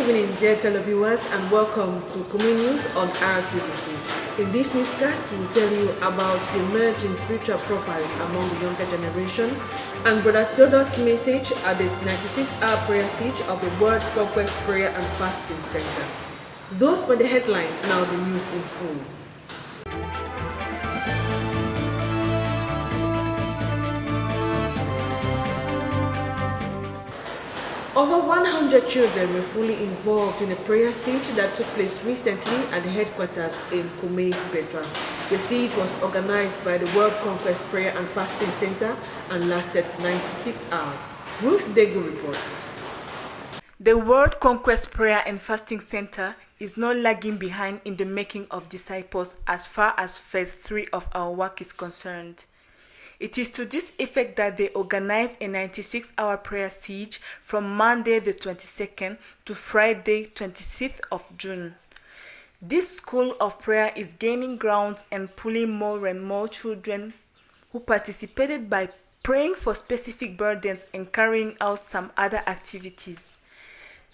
evening, dear televiewers, and welcome to Koume News on RTVC. In this newscast, we will tell you about the emerging spiritual profiles among the younger generation and Brother Theodore's message at the 96-hour prayer siege of the World Conquest Prayer and Fasting Center. Those were the headlines, now the news in full. Over 100 children were fully involved in a prayer siege that took place recently at the headquarters in Koume, Betwa. The siege was organized by the World Conquest Prayer and Fasting Center and lasted 96 hours. Ruth Degu reports. The World Conquest Prayer and Fasting Center is not lagging behind in the making of disciples as far as phase 3 of our work is concerned. It is to this effect that they organized a 96-hour prayer siege from Monday the 22nd to Friday 26th of June. This school of prayer is gaining ground and pulling more and more children who participated by praying for specific burdens and carrying out some other activities.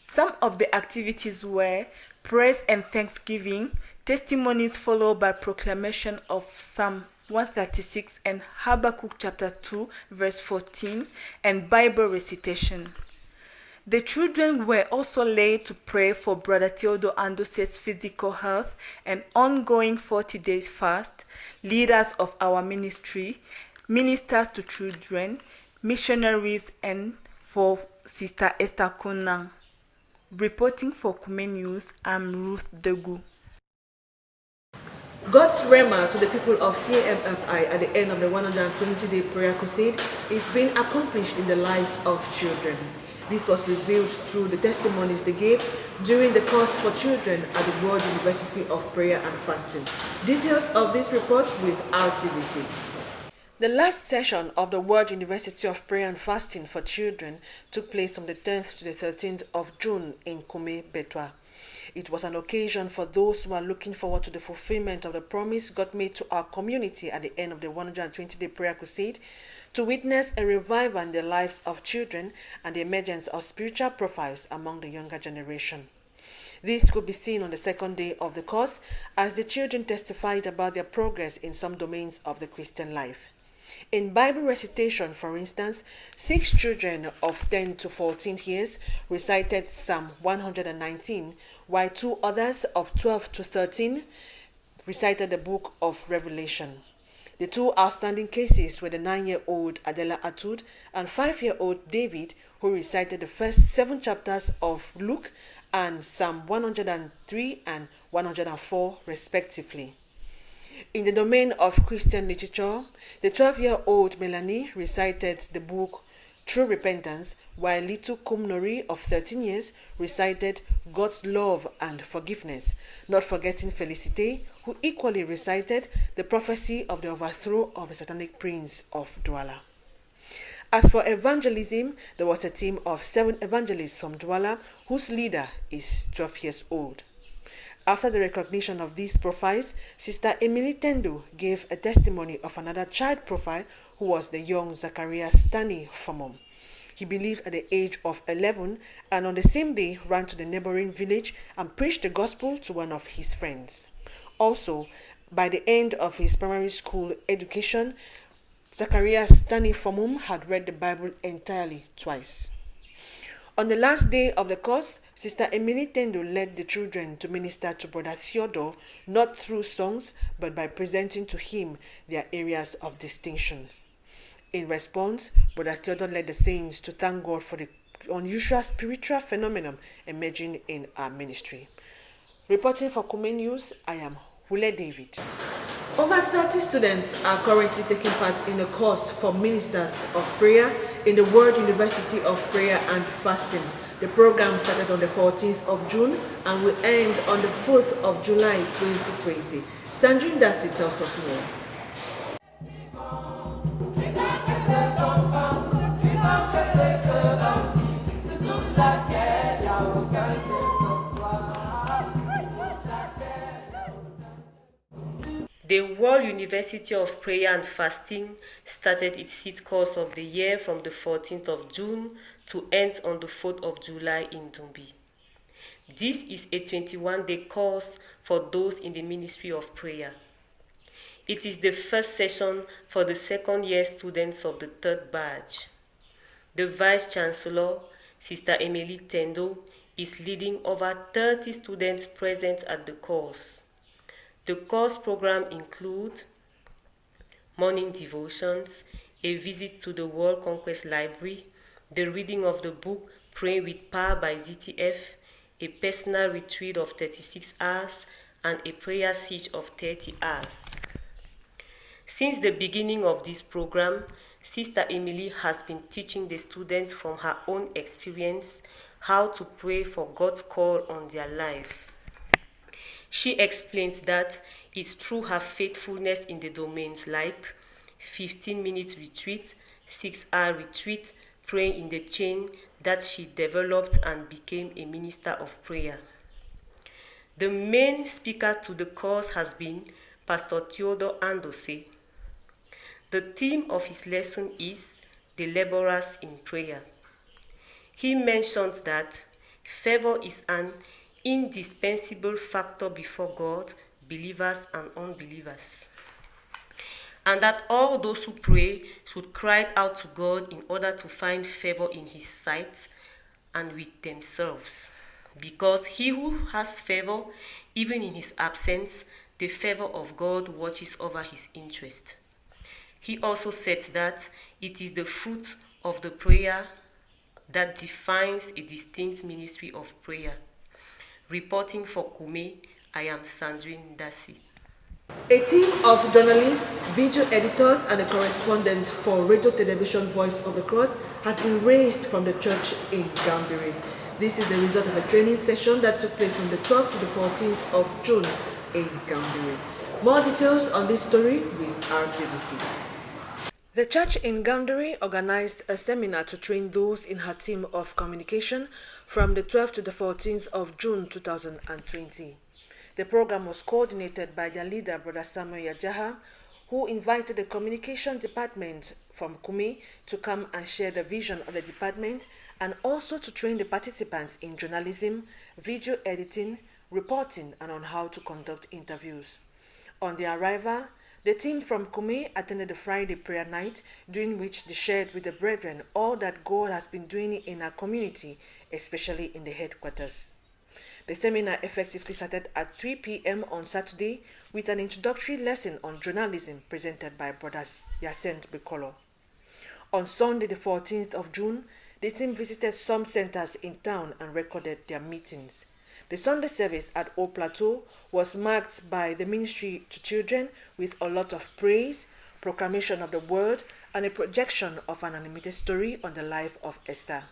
Some of the activities were praise and thanksgiving, testimonies followed by proclamation of Psalm 136 and Habakkuk chapter 2 verse 14 and Bible recitation. The children were also led to pray for Brother Theodore Andose's physical health and ongoing 40 days fast, leaders of our ministry, ministers to children, missionaries, and for Sister Esther Kunang. Reporting for Koume News, I'm Ruth Degu. God's rema to the people of CMFI at the end of the 120-day prayer crusade is being accomplished in the lives of children. This was revealed through the testimonies they gave during the course for children at the World University of Prayer and Fasting. Details of this report with RTVC. The last session of the World University of Prayer and Fasting for Children took place from the 10th to the 13th of June in Koume, Betwa. It was an occasion for those who are looking forward to the fulfillment of the promise God made to our community at the end of the 120-day prayer crusade to witness a revival in the lives of children and the emergence of spiritual profiles among the younger generation. This could be seen on the second day of the course as the children testified about their progress in some domains of the Christian life. In Bible recitation, for instance, 6 children of 10 to 14 years recited Psalm 119, while 2 others of 12 to 13 recited the book of Revelation. The 2 outstanding cases were the 9-year-old Adela Atud and 5-year-old David, who recited the first 7 chapters of Luke and Psalm 103 and 104 respectively. In the domain of Christian literature, the 12-year-old Melanie recited the book True Repentance, while little Koume of 13 years recited God's Love and Forgiveness, not forgetting Felicite, who equally recited the prophecy of the overthrow of the satanic prince of Douala. As for evangelism, there was a team of 7 evangelists from Douala, whose leader is 12 years old. After the recognition of these profiles, Sister Emily Tendo gave a testimony of another child profile who was the young Zachariah Stanley Famom. He believed at the age of 11 and on the same day ran to the neighboring village and preached the gospel to one of his friends. Also, by the end of his primary school education, Zachariah Stanley Famom had read the Bible entirely twice. On the last day of the course, Sister Emily Tendo led the children to minister to Brother Theodore, not through songs, but by presenting to him their areas of distinction. In response, Brother Theodore led the saints to thank God for the unusual spiritual phenomenon emerging in our ministry. Reporting for Koume News, I am Hule David. Over 30 students are currently taking part in a course for ministers of prayer in the World University of Prayer and Fasting. The program started on the 14th of June and will end on the 4th of July 2020. Sandrine Dassi tells us more. The World University of Prayer and Fasting started its 6th course of the year from the 14th of June to end on the 4th of July in Dumbi. This is a 21-day course for those in the ministry of prayer. It is the first session for the second-year students of the third batch. The Vice-Chancellor, Sister Emily Tendo, is leading over 30 students present at the course. The course program includes morning devotions, a visit to the World Conquest Library, the reading of the book Praying with Power by ZTF, a personal retreat of 36 hours, and a prayer siege of 30 hours. Since the beginning of this program, Sister Emily has been teaching the students from her own experience how to pray for God's call on their life. She explains that it's through her faithfulness in the domains like 15-minute retreat, 6-hour retreat, praying in the chain that she developed and became a minister of prayer. The main speaker to the course has been Pastor Theodore Andose. The theme of his lesson is The Laborers in Prayer. He mentions that favor is an indispensable factor before God, believers and unbelievers, and that all those who pray should cry out to God in order to find favor in his sight and with themselves. Because he who has favor, even in his absence, the favor of God watches over his interest. He also said that it is the fruit of the prayer that defines a distinct ministry of prayer. Reporting for Koume, I am Sandrine Dasi. A team of journalists, video editors, and a correspondent for Radio Television Voice of the Cross has been raised from the church in Gambiri. This is the result of a training session that took place from the 12th to the 14th of June in Gambiri. More details on this story with RTVC. The church in Gandari organized a seminar to train those in her team of communication from the 12th to the 14th of June 2020. The program was coordinated by their leader, Brother Samuel Yajaha, who invited the communication department from Koume to come and share the vision of the department and also to train the participants in journalism, video editing, reporting, and on how to conduct interviews. On their arrival, the team from Koume attended the Friday prayer night, during which they shared with the brethren all that God has been doing in our community, especially in the headquarters. The seminar effectively started at 3 p.m. on Saturday with an introductory lesson on journalism presented by Brother Yacent Bekolo. On Sunday, the 14th of June, the team visited some centers in town and recorded their meetings. The Sunday service at Old Plateau was marked by the ministry to children with a lot of praise, proclamation of the word, and a projection of an animated story on the life of Esther.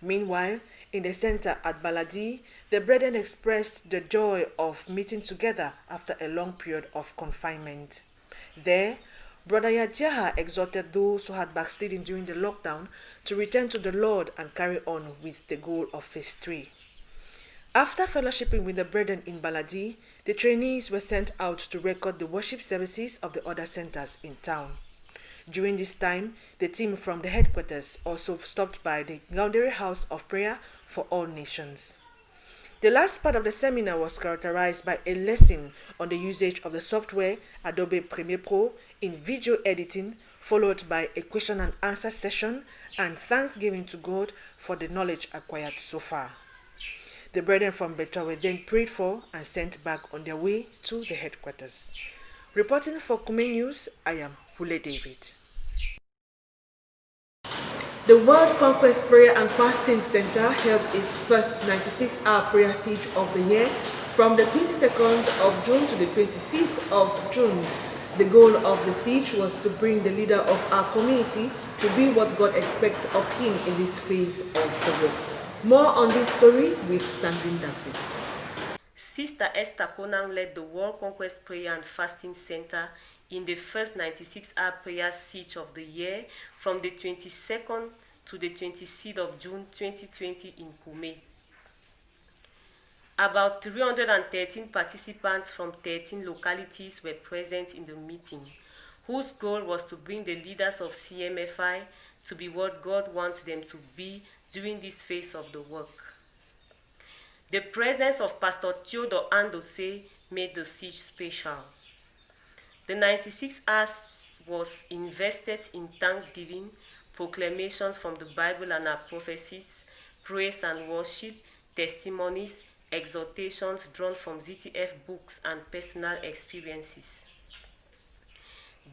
Meanwhile, in the center at Baladi, the brethren expressed the joy of meeting together after a long period of confinement. There, Brother Yadiaha exhorted those who had backslidden during the lockdown to return to the Lord and carry on with the goal of Phase 3. After fellowshipping with the brethren in Baladi, the trainees were sent out to record the worship services of the other centers in town. During this time, the team from the headquarters also stopped by the Gaundere House of Prayer for All Nations. The last part of the seminar was characterized by a lesson on the usage of the software Adobe Premiere Pro in video editing, followed by a question and answer session and thanksgiving to God for the knowledge acquired so far. The brethren from Betra were then prayed for and sent back on their way to the headquarters. Reporting for Koume News, I am Hule David. The World Conquest Prayer and Fasting Center held its first 96-hour prayer siege of the year from the 22nd of June to the 26th of June. The goal of the siege was to bring the leader of our community to be what God expects of him in this phase of the work. More on this story with Sandrine Dasi. Sister Esther Conan led the World Conquest Prayer and Fasting Center in the first 96-hour prayer siege of the year from the 22nd to the 26th of June 2020 in Koume. About 313 participants from 13 localities were present in the meeting, whose goal was to bring the leaders of CMFI to be what God wants them to be during this phase of the work. The presence of Pastor Theodore Andose made the siege special. The 96 hours was invested in thanksgiving, proclamations from the Bible and our prophecies, praise and worship, testimonies, exhortations drawn from ZTF books and personal experiences.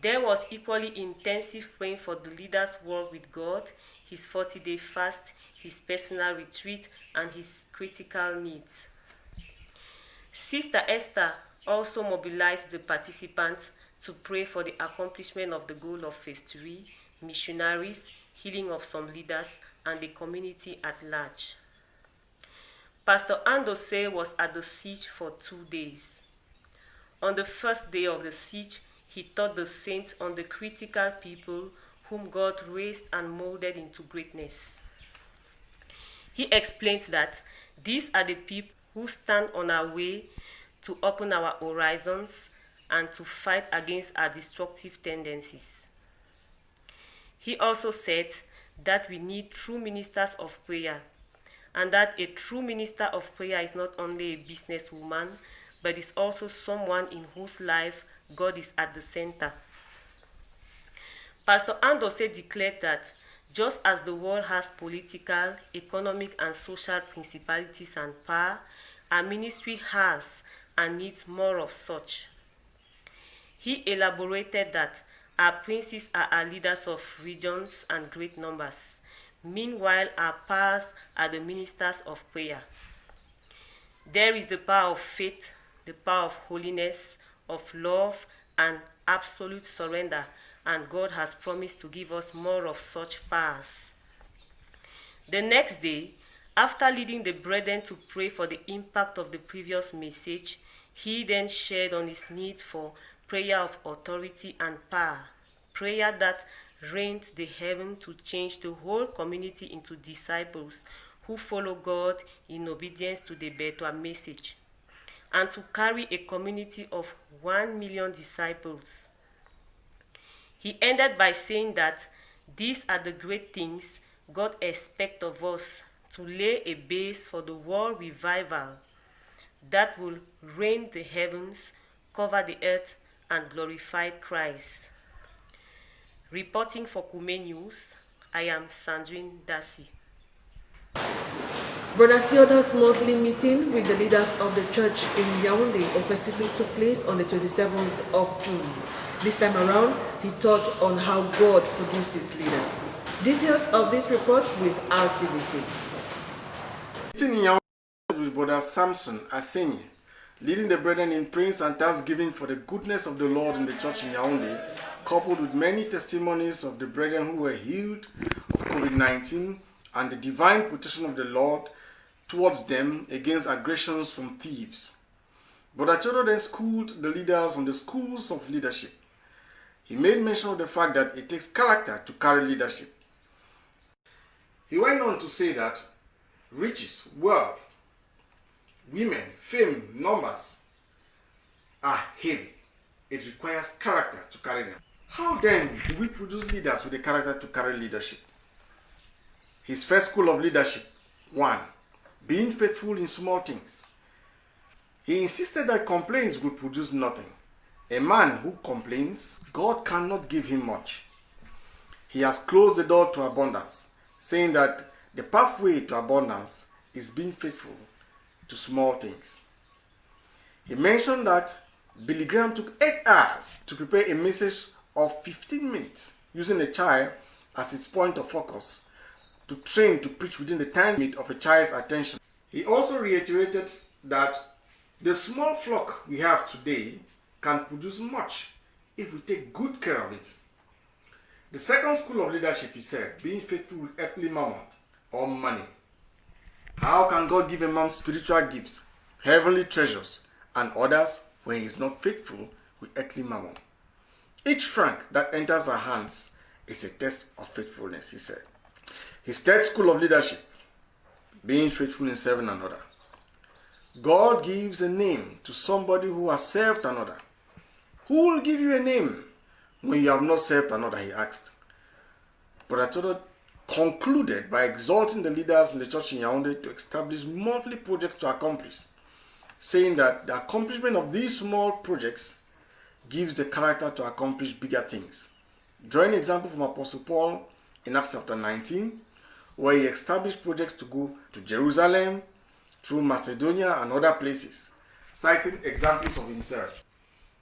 There was equally intensive praying for the leader's work with God, his 40-day fast, his personal retreat, and his critical needs. Sister Esther also mobilized the participants to pray for the accomplishment of the goal of phase 3, missionaries, healing of some leaders, and the community at large. Pastor Andose was at the siege for 2 days. On the first day of the siege, he taught the saints on the critical people whom God raised and molded into greatness. He explains that these are the people who stand on our way to open our horizons and to fight against our destructive tendencies. He also said that we need true ministers of prayer, and that a true minister of prayer is not only a businesswoman, but is also someone in whose life God is at the center. Pastor Andose declared that just as the world has political, economic, and social principalities and power, our ministry has and needs more of such. He elaborated that our princes are our leaders of regions and great numbers. Meanwhile, our powers are the ministers of prayer. There is the power of faith, the power of holiness, of love, and absolute surrender, and God has promised to give us more of such powers. The next day, after leading the brethren to pray for the impact of the previous message, he then shared on his need for prayer of authority and power, prayer that rent the heaven to change the whole community into disciples who follow God in obedience to the Betwa message, and to carry a community of 1 million disciples. He ended by saying that these are the great things God expects of us, to lay a base for the world revival that will rain the heavens, cover the earth, and glorify Christ. Reporting for Koume News, I am Sandrine Dassi. Brother Theodore's monthly meeting with the leaders of the church in Yaoundé effectively took place on the 27th of June. This time around, he taught on how God produces leaders. Details of this report with RTVC. Meeting in Yaoundé with Brother Samson Asenye, leading the brethren in praise and thanksgiving for the goodness of the Lord in the church in Yaoundé, coupled with many testimonies of the brethren who were healed of COVID-19 and the divine protection of the Lord towards them against aggressions from thieves. Brother Theodore then schooled the leaders on the schools of leadership. He made mention of the fact that it takes character to carry leadership. He went on to say that riches, wealth, women, fame, numbers are heavy. It requires character to carry them. How then do we produce leaders with the character to carry leadership? His first school of leadership, 1. Being faithful in small things. He insisted that complaints will produce nothing. A man who complains, God cannot give him much. He has closed the door to abundance, saying that the pathway to abundance is being faithful to small things. He mentioned that Billy Graham took 8 hours to prepare a message of 15 minutes, using a child as its point of focus, to train to preach within the time limit of a child's attention. He also reiterated that the small flock we have today can produce much if we take good care of it. The second school of leadership, he said, being faithful with earthly mammon or money. How can God give a man spiritual gifts, heavenly treasures, and others when he is not faithful with earthly mammon? Each franc that enters our hands is a test of faithfulness, he said. His third school of leadership, being faithful in serving another. God gives a name to somebody who has served another. Who will give you a name when you have not served another, he asked. Brother Theodore concluded by exhorting the leaders in the church in Yaoundé to establish monthly projects to accomplish, saying that the accomplishment of these small projects gives the character to accomplish bigger things. Drawing an example from Apostle Paul in Acts chapter 19, where he established projects to go to Jerusalem, through Macedonia and other places, citing examples of himself.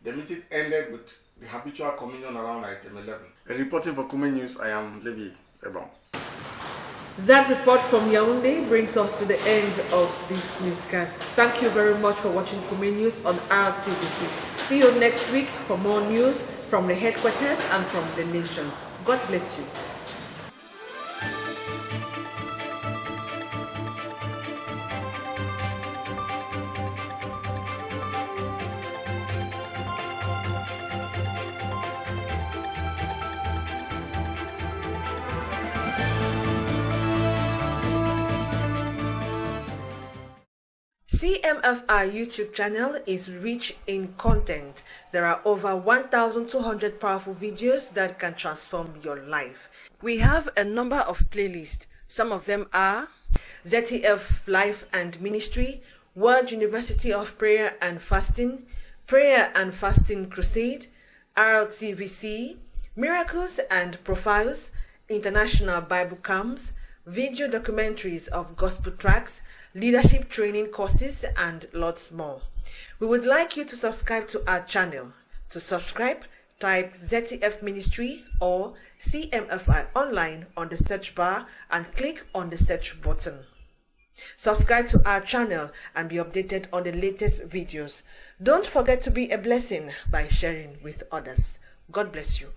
The meeting ended with the habitual communion around item 11. Reporting for Koume News, I am Levi Ebon. That report from Yaoundé brings us to the end of this newscast. Thank you very much for watching Koume News on RTVC. See you next week for more news from the headquarters and from the nations. God bless you. CMFI YouTube channel is rich in content. There are over 1,200 powerful videos that can transform your life. We have a number of playlists. Some of them are ZTF Life and Ministry, World University of Prayer and Fasting, Prayer and Fasting Crusade, RTVC, Miracles and Profiles, International Bible Camps, video documentaries of gospel tracks, leadership training courses, and lots more. We would like you to subscribe to our channel. To subscribe, type ZTF Ministry or CMFI online on the search bar and click on the search button. Subscribe to our channel and be updated on the latest videos. Don't forget to be a blessing by sharing with others. God bless you.